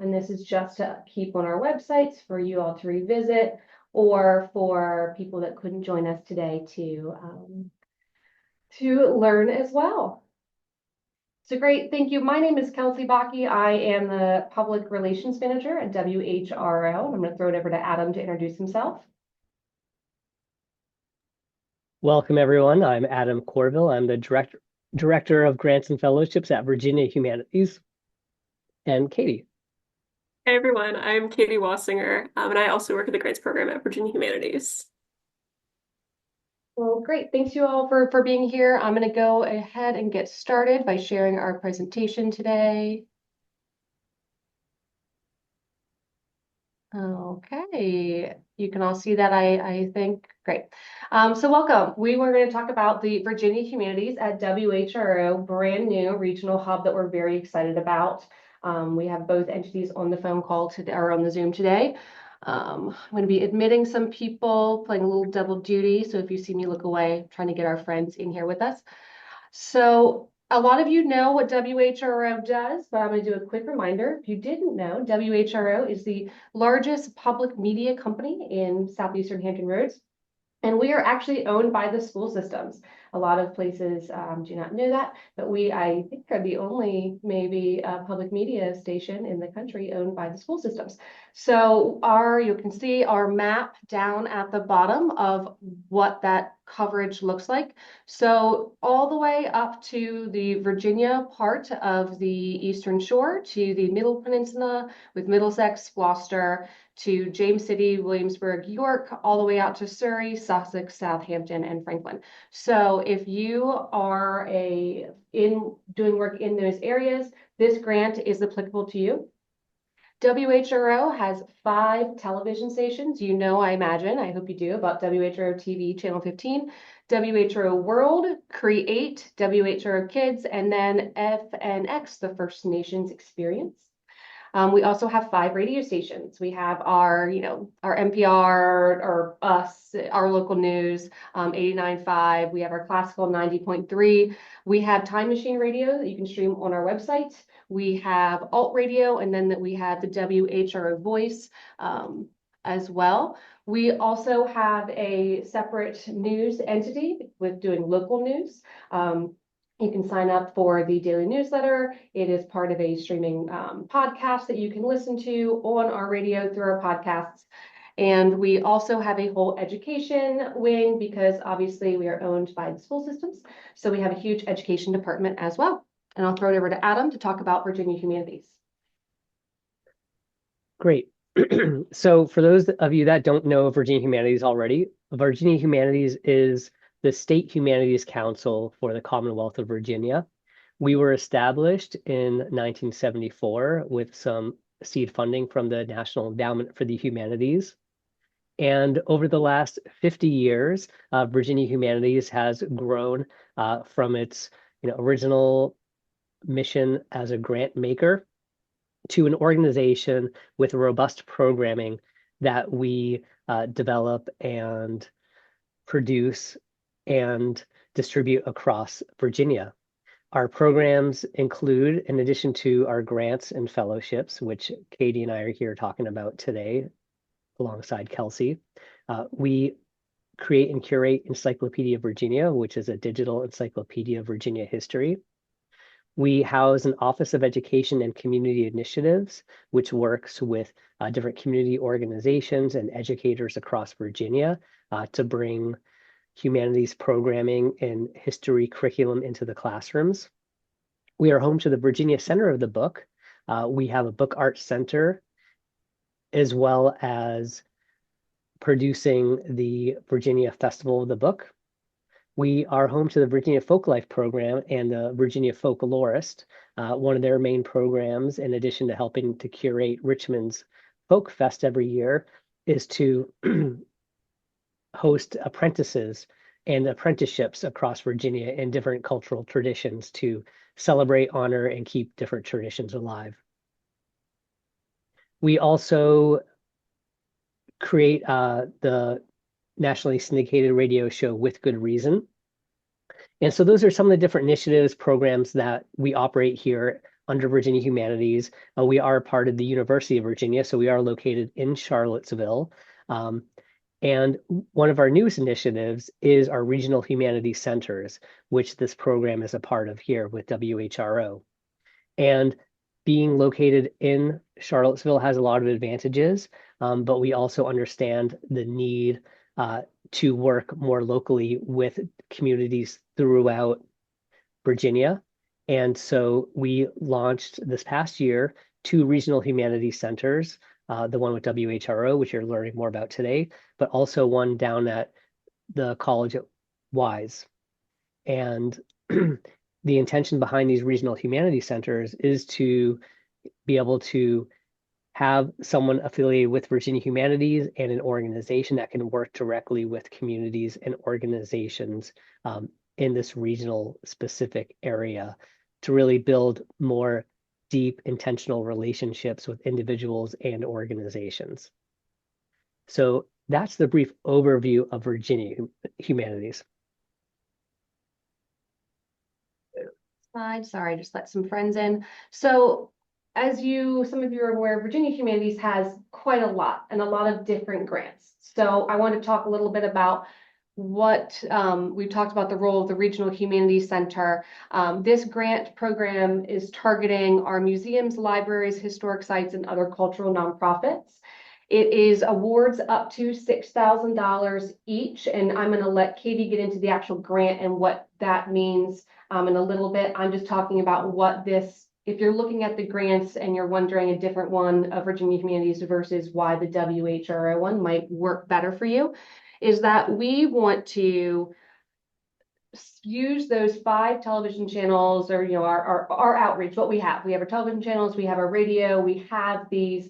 And this is just to keep on our websites for you all to revisit, or for people that couldn't join us today to learn as well. So great, thank you. My name is Kelsey Bakke. I am the Public Relations Manager at WHRO. I'm going to throw it over to Adam to introduce himself. Welcome, everyone. I'm Adam Corville. I'm the Director of Grants and Fellowships at Virginia Humanities. And Katie. Hey everyone, I'm Katie Wassinger, and I also work at the Grants Program at Virginia Humanities. Well, great. Thanks you all for being here. I'm going to go ahead and get started by sharing our presentation today. Okay, you can all see that, I think. Great. So welcome. We were going to talk about the Virginia Humanities at WHRO, brand new regional hub that we're very excited about. We have both entities on the phone call today, or on the Zoom today. I'm going to be admitting some people, playing a little double duty. So if you see me look away, I'm trying to get our friends in here with us. So a lot of you know what WHRO does, but I'm going to do a quick reminder. If you didn't know, WHRO is the largest public media company in southeastern Hampton Roads. And we are actually owned by the school systems. A lot of places do not know that, but I think, are the only maybe public media station in the country owned by the school systems. So you can see our map down at the bottom of what that coverage looks like. So all the way up to the Virginia part of the Eastern Shore, to the Middle Peninsula with Middlesex, Gloucester, to James City, Williamsburg, York, all the way out to Surrey, Sussex, Southampton, and Franklin. So if you are doing work in those areas, this grant is applicable to you. WHRO has 5 television stations. You know, I imagine, I hope you do, about WHRO TV, Channel 15, WHRO World, Create, WHRO Kids, and then FNX, the First Nations Experience. We also have 5 radio stations. We have our NPR, or us, our local news, 89.5. We have our classical 90.3. We have Time Machine Radio that you can stream on our website. We have alt radio, and then we have the WHRO Voice as well. We also have a separate news entity with doing local news. You can sign up for the daily newsletter. It is part of a streaming podcast that you can listen to on our radio through our podcasts. And we also have a whole education wing, because obviously we are owned by the school systems. So we have a huge education department as well. And I'll throw it over to Adam to talk about Virginia Humanities. Great. So for those of you that don't know Virginia Humanities already, Virginia Humanities is the State Humanities Council for the Commonwealth of Virginia. We were established in 1974 with some seed funding from the National Endowment for the Humanities. And over the last 50 years, Virginia Humanities has grown from its original mission as a grant maker to an organization with robust programming that we develop and produce and distribute across Virginia. Our programs include, in addition to our grants and fellowships, which Katie and I are here talking about today, alongside Kelsey, we create and curate Encyclopedia Virginia, which is a digital encyclopedia of Virginia history. We house an Office of Education and Community Initiatives, which works with different community organizations and educators across Virginia to bring humanities programming and history curriculum into the classrooms. We are home to the Virginia Center of the Book. We have a book art center, as well as producing the Virginia Festival of the Book. We are home to the Virginia Folklife program and the Virginia Folklorist. One of their main programs, in addition to helping to curate Richmond's Folk Fest every year, is to host apprentices and apprenticeships across Virginia in different cultural traditions to celebrate, honor, and keep different traditions alive. We also create the nationally syndicated radio show With Good Reason. And so those are some of the different initiatives, programs that we operate here under Virginia Humanities. We are part of the University of Virginia, so we are located in Charlottesville. And one of our newest initiatives is our regional humanities centers, which this program is a part of here with WHRO. And being located in Charlottesville has a lot of advantages, but we also understand the need to work more locally with communities throughout Virginia. And so we launched this past year 2 regional humanities centers, the one with WHRO, which you're learning more about today, but also one down at the college at Wise. And the intention behind these regional humanities centers is to be able to have someone affiliated with Virginia Humanities and an organization that can work directly with communities and organizations in this regional specific area to really build more deep intentional relationships with individuals and organizations. So that's the brief overview of Virginia Humanities. Slide, sorry, just let some friends in. So as some of you are aware, Virginia Humanities has quite a lot and a lot of different grants. So I want to talk a little bit about what we've talked about the role of the Regional Humanities Center. This grant program is targeting our museums, libraries, historic sites, and other cultural nonprofits. It is awards up to $6,000 each, and I'm going to let Katie get into the actual grant and what that means in a little bit. I'm just talking about what this, if you're looking at the grants and you're wondering a different one of Virginia Humanities versus why the WHRO one might work better for you, is that we want to use those 5 television channels, or our outreach. What we have our television channels, we have our radio, we have these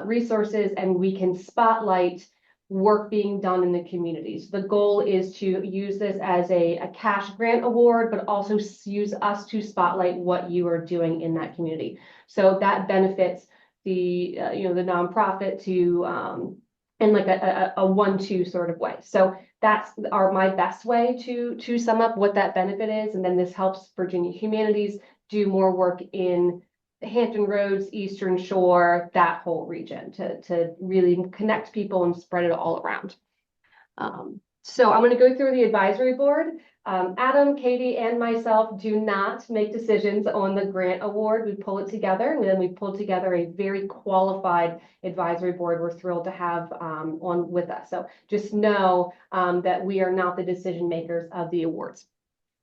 resources, and we can spotlight work being done in the communities. The goal is to use this as a cash grant award, but also use us to spotlight what you are doing in that community. So that benefits the the nonprofit to in like a 1-2 sort of way. So that's my best way to sum up what that benefit is. And then this helps Virginia Humanities do more work in Hampton Roads, Eastern Shore, that whole region to really connect people and spread it all around. So I'm going to go through the advisory board. Adam, Katie, and myself do not make decisions on the grant award. We pull it together, and then we pulled together a very qualified advisory board we're thrilled to have on with us. So just know that we are not the decision makers of the awards.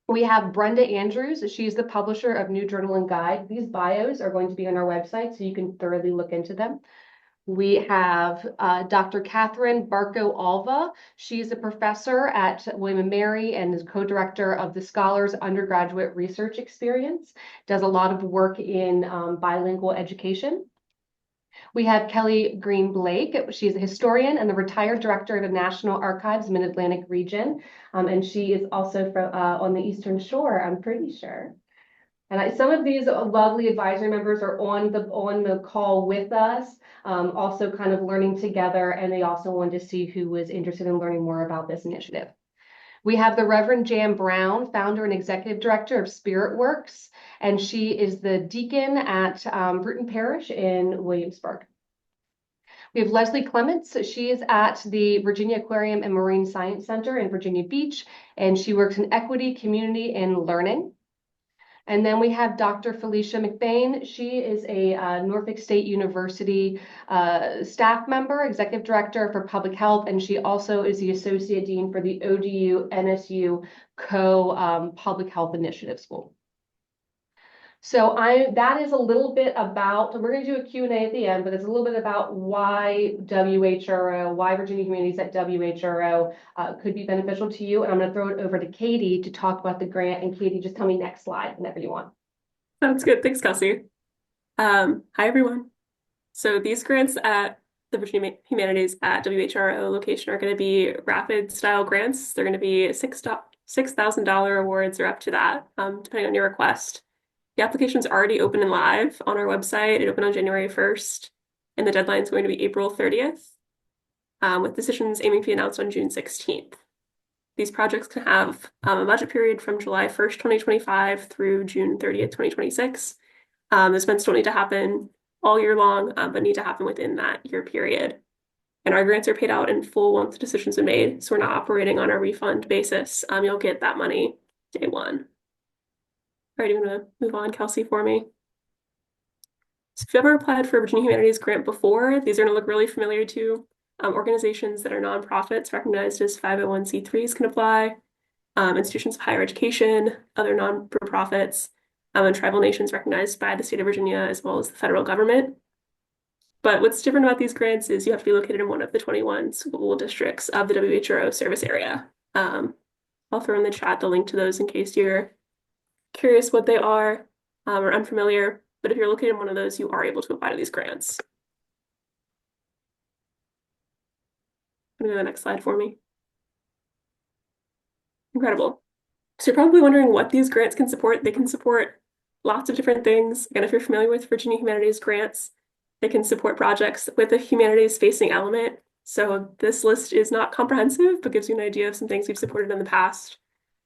We have Brenda Andrews. She's the publisher of New Journal and Guide. These bios are going to be on our website, so you can thoroughly look into them. We have Dr. Catherine Barco-Alva. She's a professor at William & Mary and is co-director of the Scholars Undergraduate Research Experience, does a lot of work in bilingual education. We have Kelly Green Blake. She's a historian and the retired director of the National Archives Mid-Atlantic region. And she is also from on the Eastern Shore, I'm pretty sure. And some of these lovely advisory members are on the call with us, also kind of learning together, and they also wanted to see who was interested in learning more about this initiative. We have the Reverend Jan Brown, founder and executive director of Spirit Works, and she is the deacon at Bruton Parish in Williamsburg. We have Leslie Clements. She is at the Virginia Aquarium and Marine Science Center in Virginia Beach, and she works in equity, community, and learning. And then we have Dr. Felicia McBain. She is a Norfolk State University staff member, executive director for public health, and she also is the associate dean for the ODU NSU Public Health Initiative School. So that is a little bit about, we're going to do a Q&A at the end, but it's a little bit about why WHRO, why Virginia Humanities at WHRO could be beneficial to you. And I'm going to throw it over to Katie to talk about the grant. And Katie, just tell me next slide whenever you want. Sounds good. Thanks, Kelsey. Hi, everyone. So these grants at the Virginia Humanities at WHRO location are going to be rapid style grants. They're going to be $6,000 awards or up to that, depending on your request. The application is already open and live on our website. It opened on January 1st, and the deadline is going to be April 30th, with decisions aiming to be announced on June 16th. These projects can have a budget period from July 1st, 2025 through June 30th, 2026. Those events don't need to happen all year long, but need to happen within that year period. And our grants are paid out in full once the decisions are made, so we're not operating on a refund basis. You'll get that money day one. All right, you want to move on, Kelsey, for me? So if you've ever applied for a Virginia Humanities grant before, these are going to look really familiar to you. Organizations that are nonprofits recognized as 501c3s can apply. Institutions of higher education, other non-for-profits, and tribal nations recognized by the state of Virginia as well as the federal government. But what's different about these grants is you have to be located in one of the 21 school districts of the WHRO service area. I'll throw in the chat the link to those in case you're curious what they are or unfamiliar. But if you're located in one of those, you are able to apply to these grants. Go to the next slide for me. Incredible. So you're probably wondering what these grants can support. They can support lots of different things. Again, if you're familiar with Virginia Humanities grants, they can support projects with a humanities-facing element. So this list is not comprehensive, but gives you an idea of some things we've supported in the past.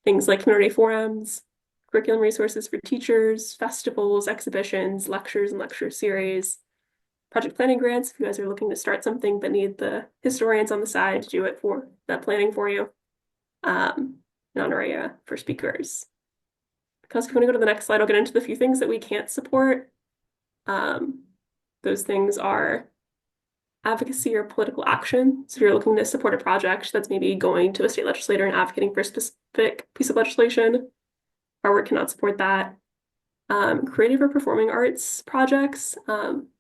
Things like community forums, curriculum resources for teachers, festivals, exhibitions, lectures and lecture series, project planning grants if you guys are looking to start something but need the historians on the side to do it for that planning for you. Honoraria for speakers. Because if you want to go to the next slide, I'll get into the few things that we can't support. Those things are advocacy or political action. So if you're looking to support a project that's maybe going to a state legislator and advocating for a specific piece of legislation, our work cannot support that. Creative or performing arts projects,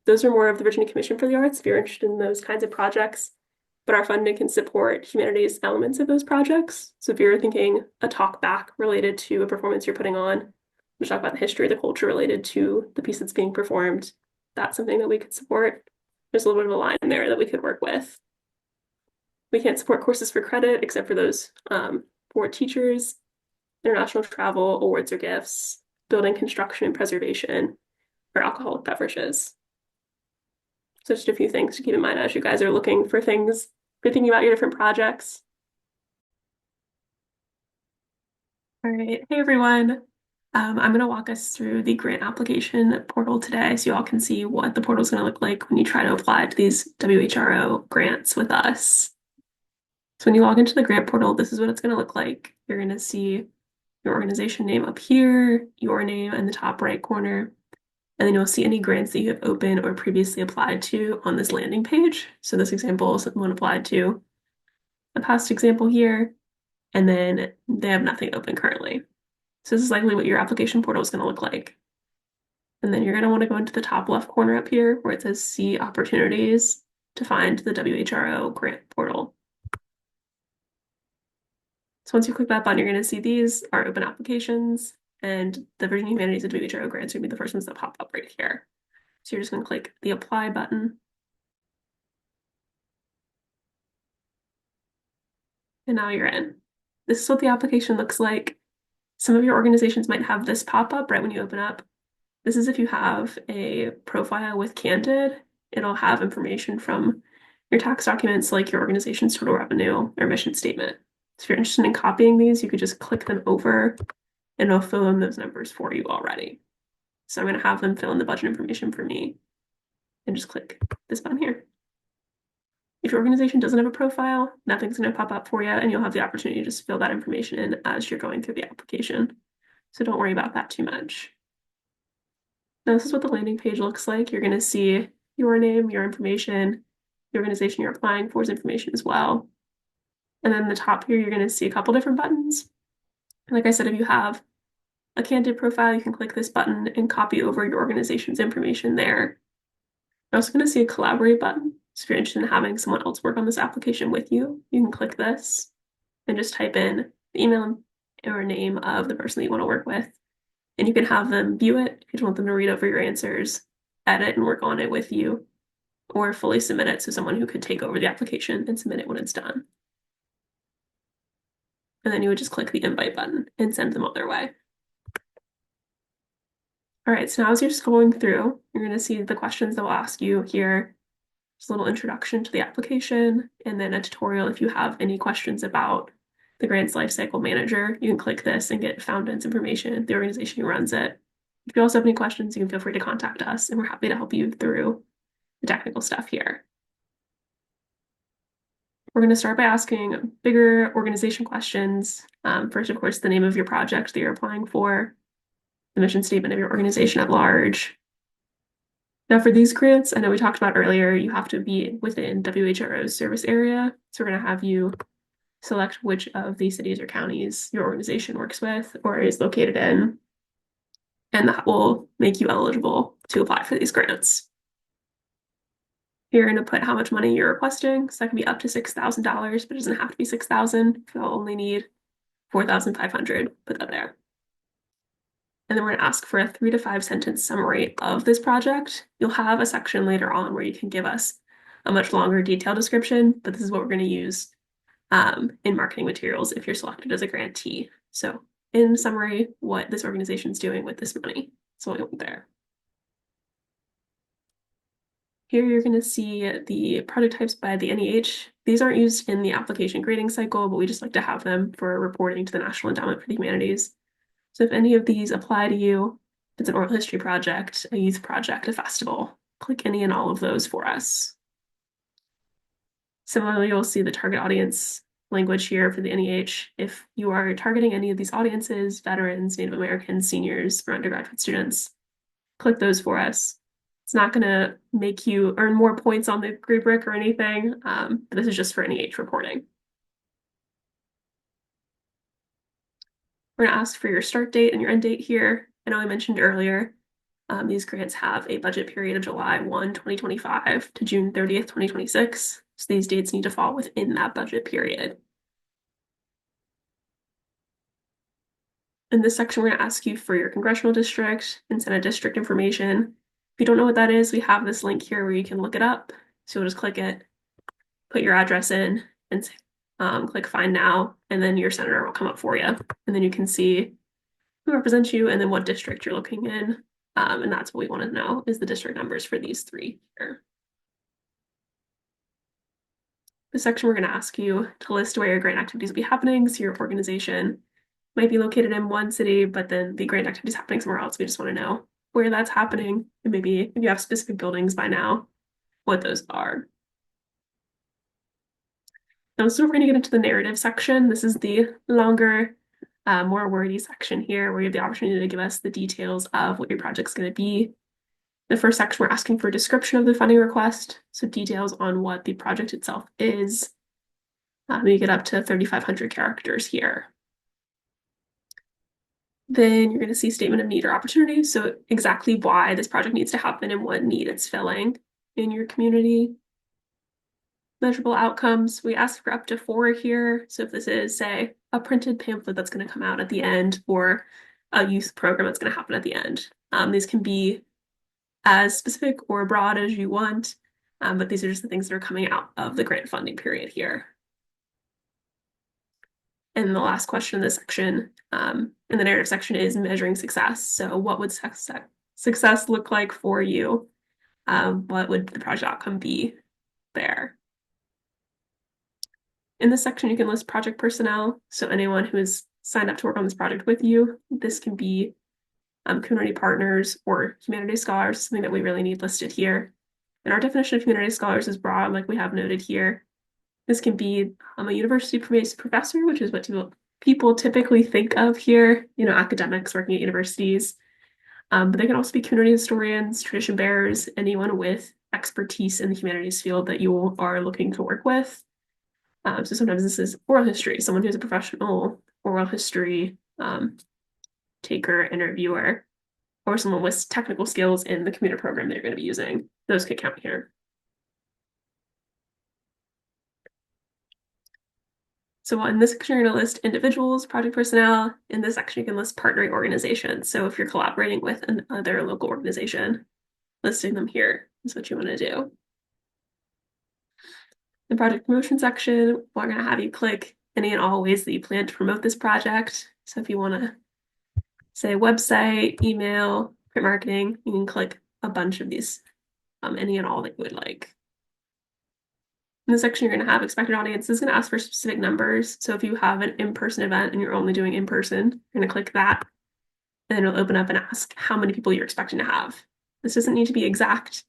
those are more of the Virginia Commission for the Arts if you're interested in those kinds of projects. But our funding can support humanities elements of those projects. So if you're thinking a talk back related to a performance you're putting on, we talk about the history, the culture related to the piece that's being performed, that's something that we could support. There's a little bit of a line there that we could work with. We can't support courses for credit except for those for teachers, international travel, awards or gifts, building construction and preservation, or alcoholic beverages. So just a few things to keep in mind as you guys are looking for things, if you're thinking about your different projects. All right, hey everyone. I'm going to walk us through the grant application portal today so you all can see what the portal is going to look like when you try to apply to these WHRO grants with us. So when you log into the grant portal, this is what it's going to look like. You're going to see your organization name up here, your name in the top right corner, and then you'll see any grants that you have open or previously applied to on this landing page. So this example is someone applied to a past example here, and then they have nothing open currently. So this is likely what your application portal is going to look like. And then you're going to want to go into the top left corner up here where it says See Opportunities to find the WHRO grant portal. So once you click that button, you're going to see these are open applications, and the Virginia Humanities and WHRO grants are going to be the first ones that pop up right here. So you're just going to click the Apply button. And now you're in. This is what the application looks like. Some of your organizations might have this pop up right when you open up. This is if you have a profile with Candid. It'll have information from your tax documents like your organization's total revenue or mission statement. So if you're interested in copying these, you could just click them over and it'll fill in those numbers for you already. So I'm going to have them fill in the budget information for me and just click this button here. If your organization doesn't have a profile, nothing's going to pop up for you, and you'll have the opportunity to just fill that information in as you're going through the application. So don't worry about that too much. Now, this is what the landing page looks like. You're going to see your name, your information, the organization you're applying for's information as well. And then the top here, you're going to see a couple different buttons. Like I said, if you have a Candid profile, you can click this button and copy over your organization's information there. You're also going to see a Collaborate button. So if you're interested in having someone else work on this application with you, you can click this and just type in the email or name of the person that you want to work with. And you can have them view it if you want them to read over your answers, edit and work on it with you, or fully submit it to someone who could take over the application and submit it when it's done. And then you would just click the invite button and send them on their way. All right, so now as you're scrolling through, you're going to see the questions that will ask you here. Just a little introduction to the application, and then a tutorial if you have any questions about the grants lifecycle manager. You can click this and get founders information, the organization who runs it, If you also have any questions, you can feel free to contact us, and we're happy to help you through the technical stuff here. We're going to start by asking bigger organization questions. First, of course, the name of your project that you're applying for, the mission statement of your organization at large. Now, for these grants, I know we talked about earlier, you have to be within WHRO's service area. So we're going to have you select which of these cities or counties your organization works with or is located in, and that will make you eligible to apply for these grants. You're going to put how much money you're requesting. So that can be up to $6,000, but it doesn't have to be $6,000. If you'll only need $4,500, put that there. And then we're going to ask for a 3 to 5 sentence summary of this project. You'll have a section later on where you can give us a much longer detailed description, but this is what we're going to use in marketing materials if you're selected as a grantee. So in summary, what this organization is doing with this money. So what you'll put there. Here you're going to see the project types by the NEH. These aren't used in the application grading cycle, but we just like to have them for reporting to the National Endowment for the Humanities. So if any of these apply to you, if it's an oral history project, a youth project, a festival, click any and all of those for us. Similarly, you'll see the target audience language here for the NEH. If you are targeting any of these audiences, veterans, Native Americans, seniors, or undergraduate students, click those for us. It's not going to make you earn more points on the rubric or anything, but this is just for NEH reporting. We're going to ask for your start date and your end date here. I know I mentioned earlier, these grants have a budget period of July 1, 2025 to June 30th, 2026. So these dates need to fall within that budget period. In this section, we're going to ask you for your congressional district and Senate district information. If you don't know what that is, we have this link here where you can look it up. So you'll just click it, put your address in, and click Find Now, and then your senator will come up for you. And then you can see who represents you and then what district you're looking in. And that's what we want to know is the district numbers for these three here. This section, we're going to ask you to list where your grant activities will be happening. So your organization might be located in one city, but then the grant activity is happening somewhere else. We just want to know where that's happening. And maybe if you have specific buildings by now, what those are. Now, so we're going to get into the narrative section. This is the longer, more wordy section here where you have the opportunity to give us the details of what your project's going to be. The first section, we're asking for a description of the funding request, so details on what the project itself is. You get up to 3,500 characters here. Then you're going to see statement of need or opportunity, so exactly why this project needs to happen and what need it's filling in your community. Measurable outcomes, we ask for up to 4 here. So if this is, say, a printed pamphlet that's going to come out at the end or a youth program that's going to happen at the end. These can be as specific or broad as you want, but these are just the things that are coming out of the grant funding period here. And the last question in this section, in the narrative section, is measuring success. So what would success look like for you? What would the project outcome be there? In this section, you can list project personnel. So anyone who is signed up to work on this project with you. This can be community partners or humanities scholars, something that we really need listed here. And our definition of humanities scholars is broad, like we have noted here. This can be a university-based professor, which is what people typically think of here, academics working at universities. But they can also be community historians, tradition bearers, anyone with expertise in the humanities field that you are looking to work with. So sometimes this is oral history, someone who's a professional oral history taker, interviewer, or someone with technical skills in the commuter program that you're going to be using. Those could count here. So in this section, you're going to list individuals, project personnel. In this section, you can list partnering organizations. So if you're collaborating with another local organization, listing them here is what you want to do. The project promotion section, we're going to have you click any and all ways that you plan to promote this project. So if you want to say website, email, print marketing, you can click a bunch of these, any and all that you would like. In this section, you're going to have expected audience. This is going to ask for specific numbers. So if you have an in-person event and you're only doing in-person, you're going to click that. And then it'll open up and ask how many people you're expecting to have. This doesn't need to be exact.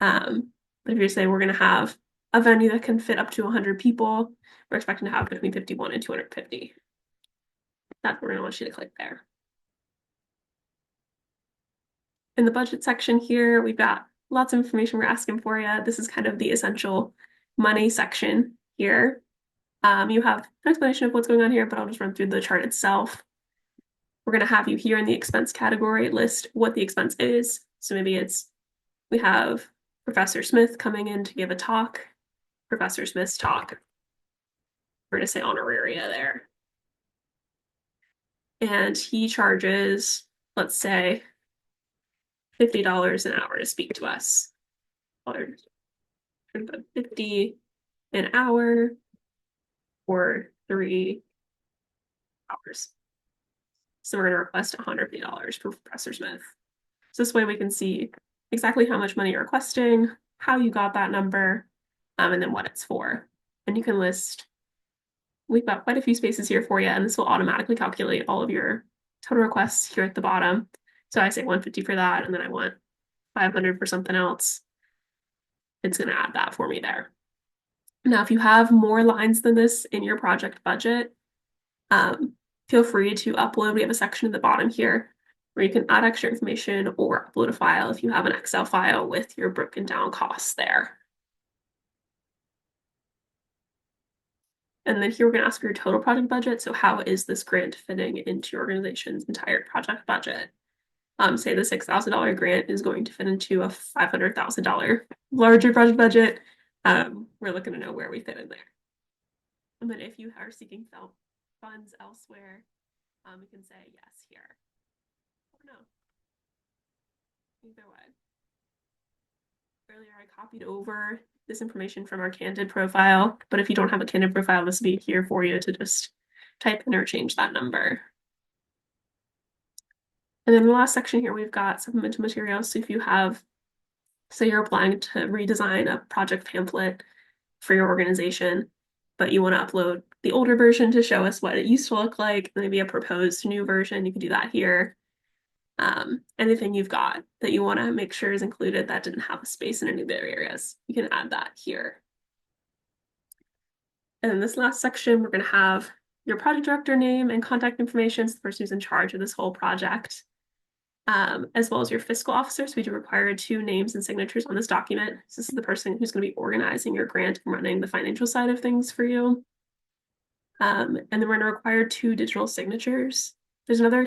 But if you say we're going to have a venue that can fit up to 100 people, we're expecting to have between 51 and 250. That's what we're going to want you to click there. In the budget section here, we've got lots of information we're asking for you. This is kind of the essential money section here. You have an explanation of what's going on here, but I'll just run through the chart itself. We're going to have you here in the expense category list what the expense is. So maybe we have Professor Smith coming in to give a talk. Professor Smith's talk. We're going to say honoraria there. And he charges, let's say, $50 an hour to speak to us. Or $50 an hour for 3 hours. So we're going to request $150 for Professor Smith. So this way we can see exactly how much money you're requesting, how you got that number, and then what it's for. And you can list, we've got quite a few spaces here for you, and this will automatically calculate all of your total requests here at the bottom. So I say 150 for that, and then I want 500 for something else. It's going to add that for me there. Now, if you have more lines than this in your project budget, feel free to upload. We have a section at the bottom here where you can add extra information or upload a file if you have an Excel file with your broken down costs there. And then here we're going to ask for your total project budget. So how is this grant fitting into your organization's entire project budget? Say the $6,000 grant is going to fit into a $500,000 larger project budget. We're looking to know where we fit in there. And then if you are seeking funds elsewhere, we can say yes here. Or no. Either way. Earlier I copied over this information from our Candid profile, but if you don't have a Candid profile, this will be here for you to just type in or change that number. And then the last section here, we've got supplemental materials. So if you have, say you're applying to redesign a project pamphlet for your organization, but you want to upload the older version to show us what it used to look like, maybe a proposed new version, you can do that here. Anything you've got that you want to make sure is included that didn't have a space in any of the areas, you can add that here. And in this last section, we're going to have your project director name and contact information, so the person who's in charge of this whole project, as well as your fiscal officer. So we do require 2 names and signatures on this document. So this is the person who's going to be organizing your grant and running the financial side of things for you. And then we're going to require 2 digital signatures. There's another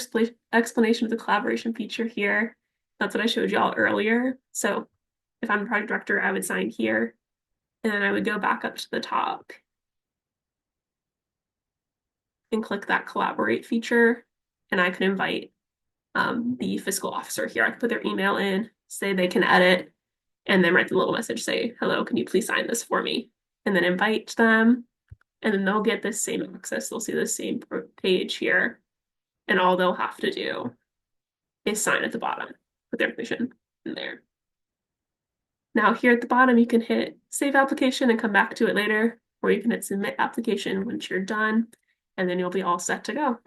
explanation of the collaboration feature here. That's what I showed y'all earlier. So if I'm the project director, I would sign here, and then I would go back up to the top and click that collaborate feature, and I could invite the fiscal officer here. I can put their email in, say they can edit, and then write the little message, say, hello, can you please sign this for me? And then invite them, and then they'll get this same access. They'll see the same page here, and all they'll have to do is sign at the bottom, put their information in there. Now here at the bottom, you can hit save application and come back to it later, or you can hit submit application once you're done, and then you'll be all set to go.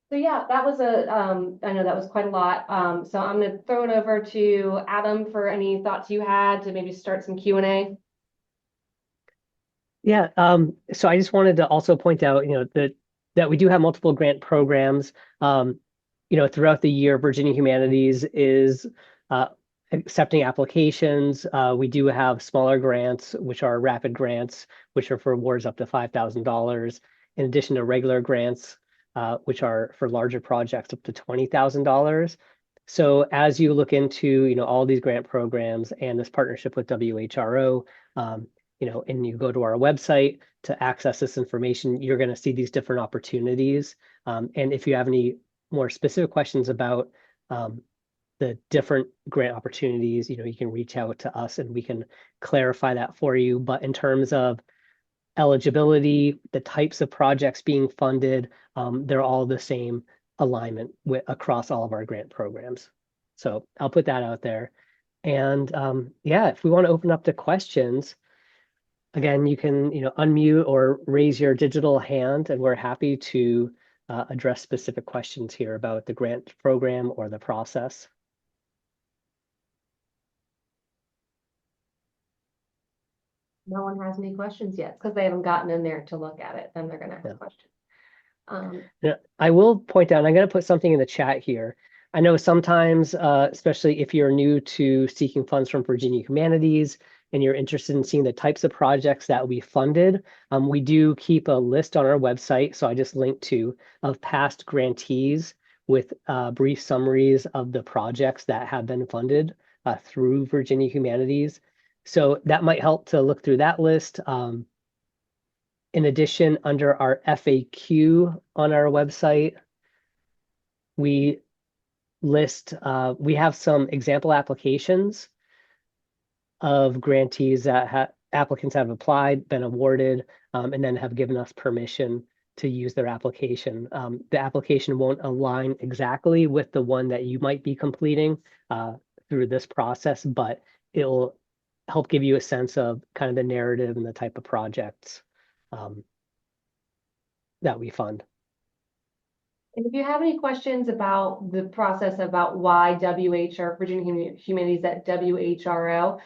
So yeah, that was I know that was quite a lot. So I'm gonna throw it over to Adam for any thoughts you had to maybe start some Q&A. Yeah, so I just wanted to also point out, that we do have multiple grant programs. Throughout the year, Virginia Humanities is accepting applications. We do have smaller grants, which are rapid grants, which are for awards up to $5,000, in addition to regular grants, which are for larger projects up to $20,000. So as you look into, all these grant programs and this partnership with WHRO, and you go to our website to access this information, you're going to see these different opportunities. And if you have any more specific questions about the different grant opportunities, you can reach out to us and we can clarify that for you. But in terms of eligibility, the types of projects being funded, they're all the same alignment across all of our grant programs. So I'll put that out there. And if we want to open up to questions, Again, you can, unmute or raise your digital hand, and we're happy to address specific questions here about the grant program or the process. No one has any questions yet because they haven't gotten in there to look at it. Then they're going to ask questions. Yeah, I will point out, I'm going to put something in the chat here. I know sometimes, especially if you're new to seeking funds from Virginia Humanities and you're interested in seeing the types of projects that we funded, we do keep a list on our website. So I just linked to of past grantees with brief summaries of the projects that have been funded through Virginia Humanities. So that might help to look through that list. In addition, under our FAQ on our website, we we have some example applications of grantees that applicants have applied, been awarded, and then have given us permission to use their application. The application won't align exactly with the one that you might be completing through this process, but it'll help give you a sense of kind of the narrative and the type of projects that we fund. And if you have any questions about the process about why WHR, Virginia Humanities at WHRO,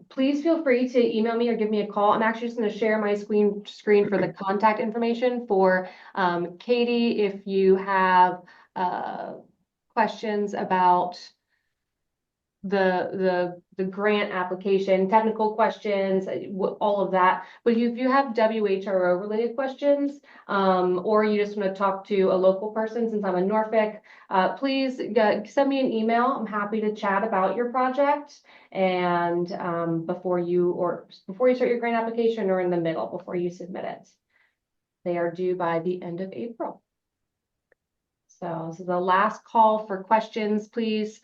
please feel free to email me or give me a call. I'm actually just going to share my screen for the contact information for Katie. If you have questions about the grant application, technical questions, all of that. But if you have WHRO related questions, or you just want to talk to a local person, since I'm in Norfolk, please send me an email. I'm happy to chat about your project and before you start your grant application or in the middle before you submit it. They are due by the end of April. So this is the last call for questions, please.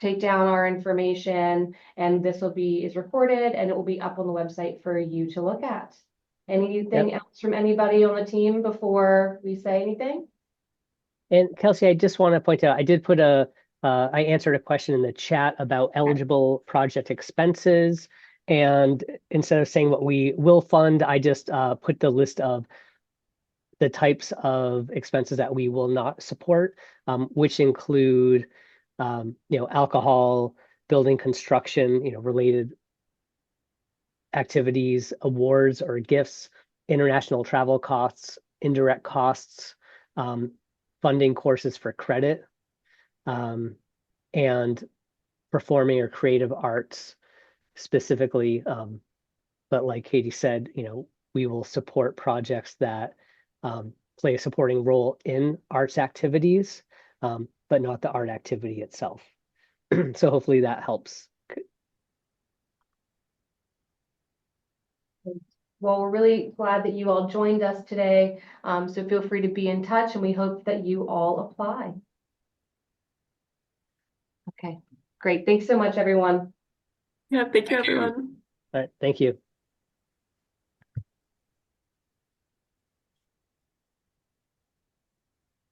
Take down our information, and this is recorded and it will be up on the website for you to look at. Anything else from anybody on the team before we say anything? And Kelsey, I just want to point out, I did put I answered a question in the chat about eligible project expenses. And instead of saying what we will fund, I just put the list of the types of expenses that we will not support, which include alcohol, building construction, related activities, awards or gifts, international travel costs, indirect costs, funding courses for credit, and performing or creative arts specifically. But like Katie said, we will support projects that play a supporting role in arts activities, but not the art activity itself. So hopefully that helps. Well, we're really glad that you all joined us today. So feel free to be in touch, and we hope that you all apply. Okay, great. Thanks so much, everyone. Yeah, thank you, everyone. All right, thank you.